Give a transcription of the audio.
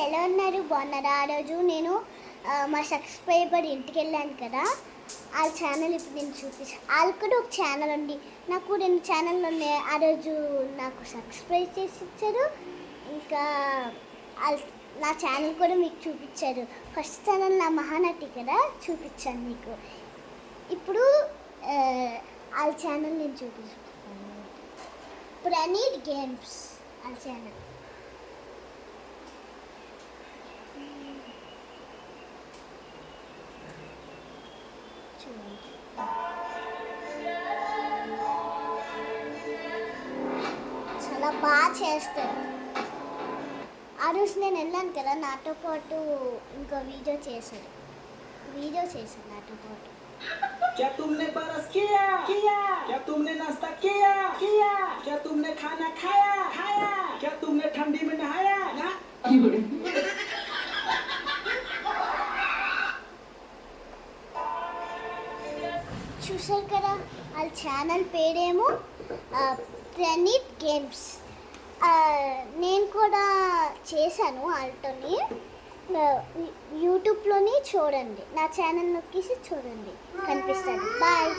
ఎలా ఉన్నారు? బాగున్నారా? ఆ రోజు నేను మా సబ్స్క్రైబర్ ఇంటికి వెళ్ళాను కదా, వాళ్ళ ఛానల్ ఇప్పుడు నేను చూపిస్తాను. వాళ్ళకి కూడా ఒక ఛానల్ ఉంది, నాకు 2 ఛానళ్ళు ఉన్నాయి. ఆ రోజు నాకు సబ్స్క్రైబ్ చేసి ఇచ్చారు, ఇంకా నా ఛానల్ కూడా మీకు చూపించారు. ఫస్ట్ ఛానల్ నా మహానటి కదా, చూపించాను మీకు. ఇప్పుడు వాళ్ళ ఛానల్ నేను చూపిస్తాను. ప్రణీత్ గేమ్స్ వాళ్ళ ఛానల్. చాలా బాగా చేస్తారు. ఆ రోజు నేను వెళ్ళాను కదా, నాతో పాటు ఇంకో వీడియో చేశాను నాతో పాటు. क्या तुमने बरस किया किया? क्या तुमने नाश्ता किया किया? क्या तुमने खाना खाया खाया? क्या तुमने ठंडी में नहाया ना? చూసారు కదా, వాళ్ళ ఛానల్ పేరేమో ప్రణీత్ గేమ్స్. నేను కూడా చేశాను వాళ్ళతోని. యూట్యూబ్లోని చూడండి, నా ఛానల్ నొక్కేసి చూడండి, కనిపిస్తుంది. బాయ్.